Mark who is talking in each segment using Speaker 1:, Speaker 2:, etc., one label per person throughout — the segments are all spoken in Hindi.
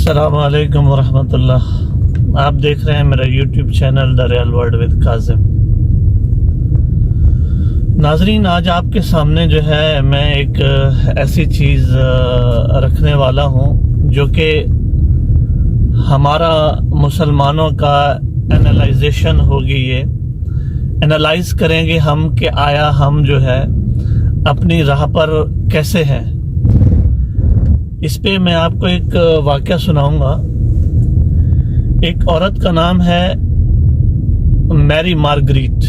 Speaker 1: अस्सलाम वालेकुम वरहमतुल्लाह। आप देख रहे हैं मेरा YouTube channel the real world with Kazim. नाजरीन, आज आपके सामने जो है मैं एक ऐसी चीज़ रखने वाला हूँ जो कि हमारा मुसलमानों का एनालाइजेशन होगी। ये एनालाइज करेंगे हम कि आया हम जो है अपनी राह पर कैसे हैं। इस पे मैं आपको एक वाक़या सुनाऊंगा। एक औरत का नाम है मैरी मार्गरीट।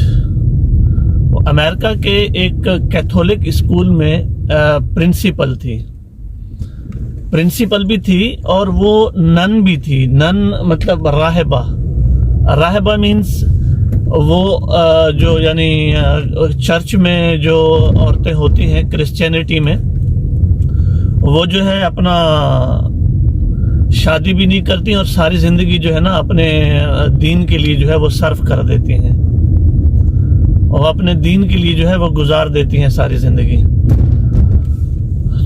Speaker 1: वो अमेरिका के एक कैथोलिक स्कूल में प्रिंसिपल भी थी और वो नन भी थी। नन मतलब राहिबा। राहिबा मीन्स वो जो यानी चर्च में जो औरतें होती हैं क्रिश्चियनिटी में, वो जो है अपना शादी भी नहीं करती और सारी जिंदगी जो है ना अपने दीन के लिए जो है वो सर्व कर देती हैं और अपने दीन के लिए जो है वो गुजार देती हैं सारी जिंदगी।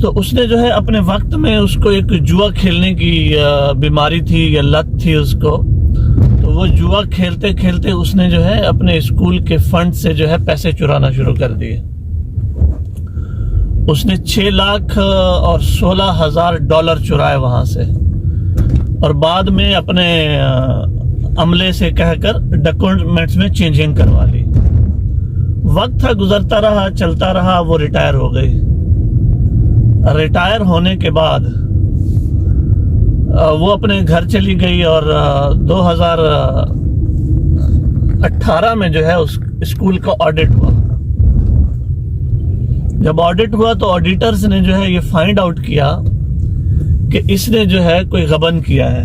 Speaker 1: तो उसने जो है अपने वक्त में उसको एक जुआ खेलने की बीमारी थी या लत थी उसको। तो वो जुआ खेलते खेलते उसने जो है अपने स्कूल के फंड से जो है पैसे चुराना शुरू कर दिए। उसने 6 लाख और 16,000 डॉलर चुराए वहां से और बाद में अपने अमले से कहकर डॉक्यूमेंट्स में चेंजिंग करवा ली। वक्त था गुजरता रहा, चलता रहा, वो रिटायर हो गई। रिटायर होने के बाद वो अपने घर चली गई और 2018 में जो है उस स्कूल का ऑडिट हुआ। जब ऑडिट हुआ तो ऑडिटर्स ने जो है ये फाइंड आउट किया कि इसने जो है कोई गबन किया है।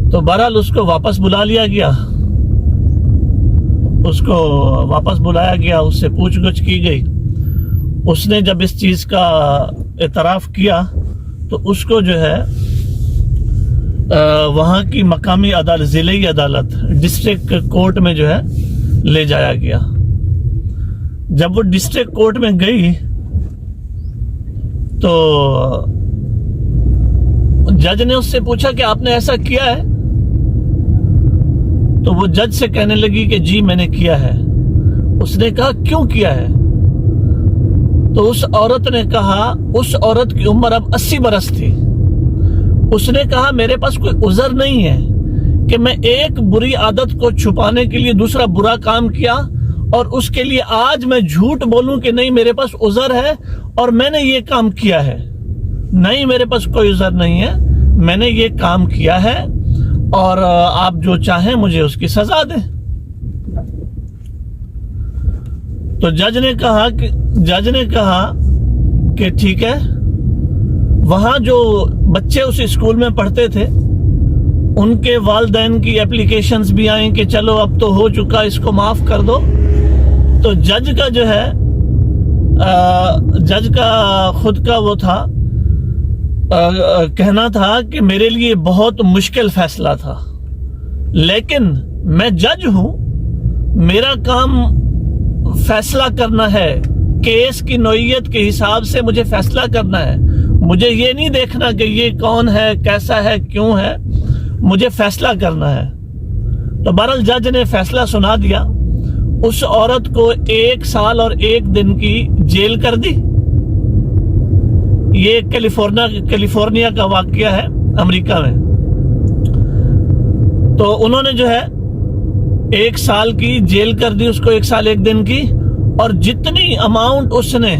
Speaker 1: तो बहरहाल उसको वापस बुला लिया गया। उसको वापस बुलाया गया, उससे पूछगछ की गई। उसने जब इस चीज का एतराफ किया तो उसको जो है वहां की मकामी अदालत, जिले अदालत, डिस्ट्रिक्ट कोर्ट में जो है ले जाया गया। जब वो डिस्ट्रिक्ट कोर्ट में गई तो जज ने उससे पूछा कि आपने ऐसा किया है। तो वो जज से कहने लगी कि जी मैंने किया है। उसने कहा क्यों किया है? तो उस औरत ने कहा, उस औरत की उम्र अब 80 बरस थी। उसने कहा मेरे पास कोई उज़र नहीं है कि मैं एक बुरी आदत को छुपाने के लिए दूसरा बुरा काम किया और उसके लिए आज मैं झूठ बोलूं कि नहीं मेरे पास उज़र है और मैंने ये काम किया है। नहीं, मेरे पास कोई उज़र नहीं है, मैंने ये काम किया है और आप जो चाहें मुझे उसकी सजा दें। तो जज ने कहा कि ठीक है। वहां जो बच्चे उस स्कूल में पढ़ते थे उनके वालिदैन की एप्लीकेशंस भी आई कि चलो अब तो हो चुका, इसको माफ कर दो। तो जज का जो है जज का खुद का वो था कहना था कि मेरे लिए बहुत मुश्किल फैसला था, लेकिन मैं जज हूं, मेरा काम फैसला करना है। केस की नौइयत के हिसाब से मुझे फैसला करना है। मुझे ये नहीं देखना कि ये कौन है, कैसा है, क्यों है, मुझे फैसला करना है। तो बहरहाल जज ने फैसला सुना दिया। उस औरत को 1 साल और 1 दिन की जेल कर दी। ये कैलिफोर्निया का वाकया है अमेरिका में। तो उन्होंने जो है 1 साल की जेल कर दी उसको, 1 साल 1 दिन की। और जितनी अमाउंट उसने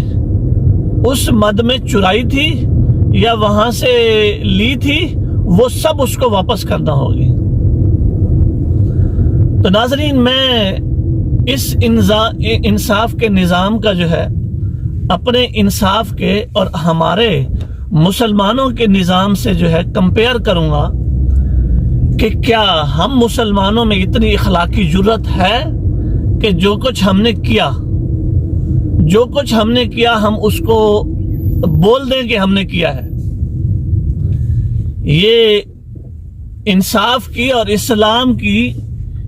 Speaker 1: उस मद में चुराई थी या वहां से ली थी वो सब उसको वापस करना होगी। तो नाजरीन, मैं इस इंसाफ के निज़ाम का जो है अपने इंसाफ के और हमारे मुसलमानों के निज़ाम से जो है कंपेयर करूंगा कि क्या हम मुसलमानों में इतनी इखलाकी जुर्रत है कि जो कुछ हमने किया हम उसको बोल दें कि हमने किया है। ये इंसाफ की और इस्लाम की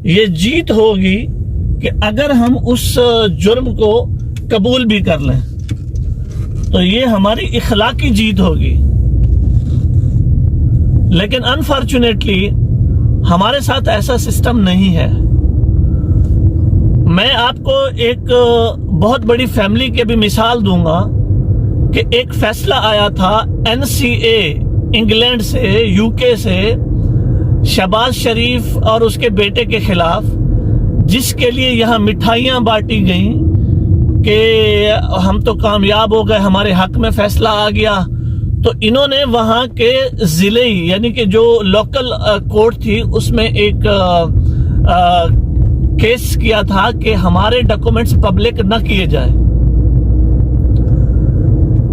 Speaker 1: ये जीत होगी कि अगर हम उस जुर्म को कबूल भी कर लें तो ये हमारी इखलाकी जीत होगी। लेकिन अनफॉर्चुनेटली हमारे साथ ऐसा सिस्टम नहीं है। मैं आपको एक बहुत बड़ी फैमिली की भी मिसाल दूंगा कि एक फैसला आया था एनसीए इंग्लैंड से, यूके से, शहबाज शरीफ और उसके बेटे के खिलाफ, जिसके लिए यहाँ मिठाइयाँ बांटी गईं कि हम तो कामयाब हो गए, हमारे हक में फैसला आ गया। तो इन्होंने वहाँ के जिले यानी कि जो लोकल कोर्ट थी उसमें एक केस किया था कि हमारे डॉक्यूमेंट्स पब्लिक न किए जाए।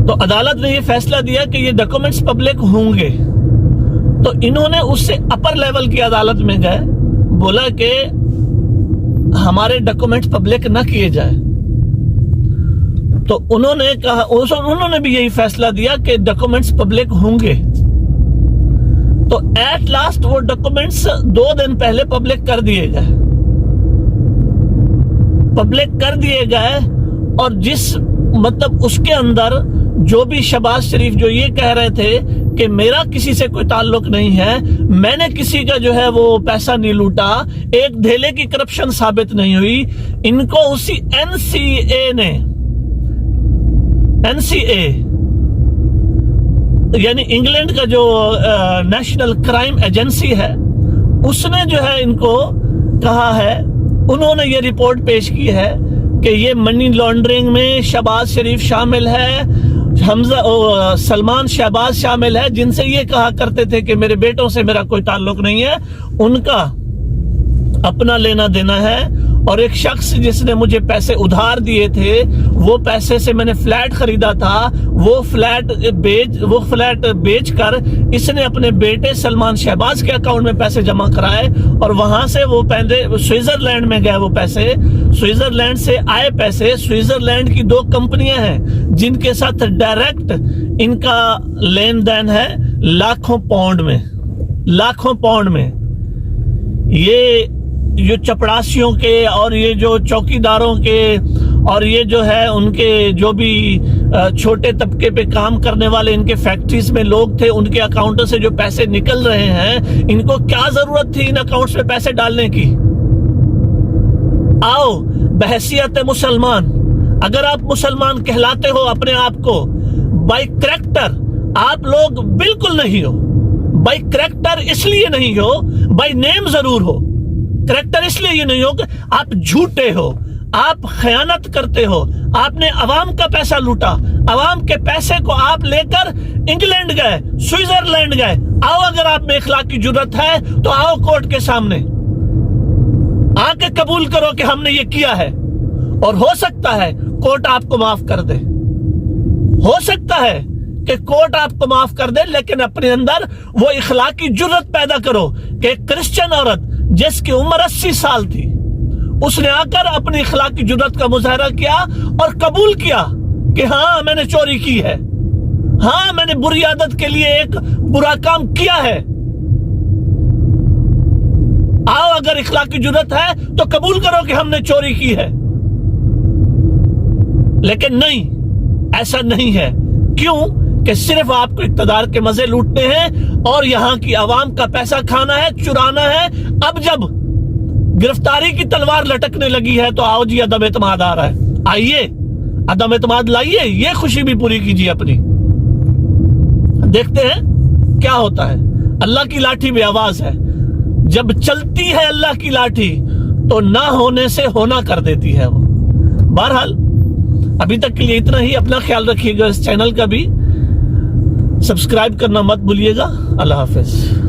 Speaker 1: तो अदालत ने ये फैसला दिया कि ये डॉक्यूमेंट्स पब्लिक होंगे। तो इन्होंने उससे अपर लेवल की अदालत में गए, बोला कि हमारे डॉक्यूमेंट्स पब्लिक न किए जाए। तो उन्होंने कहा, उन्होंने भी यही फैसला दिया कि डॉक्यूमेंट्स पब्लिक होंगे। तो एट लास्ट वो डॉक्यूमेंट्स 2 दिन पहले पब्लिक कर दिए गए, और जिस मतलब उसके अंदर जो भी शहबाज शरीफ जो ये कह रहे थे कि मेरा किसी से कोई ताल्लुक नहीं है, मैंने किसी का जो है वो पैसा नहीं लूटा, एक धेले की करप्शन साबित नहीं हुई, इनको उसी एनसीए यानी इंग्लैंड का जो नेशनल क्राइम एजेंसी है, उसने जो है इनको कहा है, उन्होंने ये रिपोर्ट पेश की है कि ये मनी लॉन्ड्रिंग में शहबाज शरीफ शामिल है, सलमान शहबाज शामिल है, जिनसे ये कहा करते थे कि मेरे बेटों से मेरा कोई ताल्लुक नहीं है, उनका अपना लेना देना है। और एक शख्स जिसने मुझे पैसे उधार दिए थे, वो पैसे से मैंने फ्लैट खरीदा था, वो फ्लैट बेच कर इसने अपने बेटे सलमान शहबाज के अकाउंट में पैसे जमा कराए, और वहां से वो पहले स्विट्जरलैंड में गए। वो पैसे स्विट्जरलैंड से आए पैसे, स्विट्जरलैंड की 2 कंपनियां हैं जिनके साथ डायरेक्ट इनका लेन देन है लाखों पाउंड में। ये जो चपड़ासियों के और ये जो चौकीदारों के और ये जो है उनके जो भी छोटे तबके पे काम करने वाले इनके फैक्ट्रीज में लोग थे, उनके अकाउंटों से जो पैसे निकल रहे हैं, इनको क्या जरूरत थी इन अकाउंट्स में पैसे डालने की? आओ बहैसियत मुसलमान, अगर आप मुसलमान कहलाते हो अपने आप को, बाय करैक्टर आप लोग बिल्कुल नहीं हो। बाय करैक्टर इसलिए नहीं हो, बाय नेम जरूर हो। करैक्टर इसलिए ये नहीं हो कि आप झूठे हो, आप खयानत करते हो, आपने अवाम का पैसा लूटा, अवाम के पैसे को आप लेकर इंग्लैंड गए, स्विट्जरलैंड गए। आओ, अगर आप में इखलाक की जुर्रत है तो आओ कोर्ट के सामने आके कबूल करो कि हमने ये किया है, और हो सकता है कोर्ट आपको माफ कर दे, हो सकता है कि कोर्ट आपको माफ कर दे, लेकिन अपने अंदर वो इखलाक की जुर्रत पैदा करो कि एक क्रिश्चियन औरत जिसकी उम्र 80 साल थी, उसने आकर अपनी इखलाक की जुर्रत का मुजाहरा किया और कबूल किया कि हाँ मैंने चोरी की है, हाँ मैंने बुरी आदत के लिए एक बुरा काम किया है। आओ, अगर इखलाक की जुर्रत है तो कबूल करो कि हमने चोरी की है। लेकिन नहीं, ऐसा नहीं है। क्यों? कि सिर्फ आपको इक्तदार के मजे लूटने हैं और यहां की आवाम का पैसा खाना है, चुराना है। अब जब गिरफ्तारी की तलवार लटकने लगी है तो आओ जी, अदम एतमाद आ रहा है, आइए अदम एतमाद लाइए, ये खुशी भी पूरी कीजिए अपनी। देखते हैं क्या होता है। अल्लाह की लाठी में आवाज है, जब चलती है अल्लाह की लाठी तो ना होने से होना कर देती है वो। बहरहाल अभी तक के लिए इतना ही। अपना ख्याल रखिएगा, इस चैनल का भी सब्सक्राइब करना मत भूलिएगा। अल्लाह हाफिज।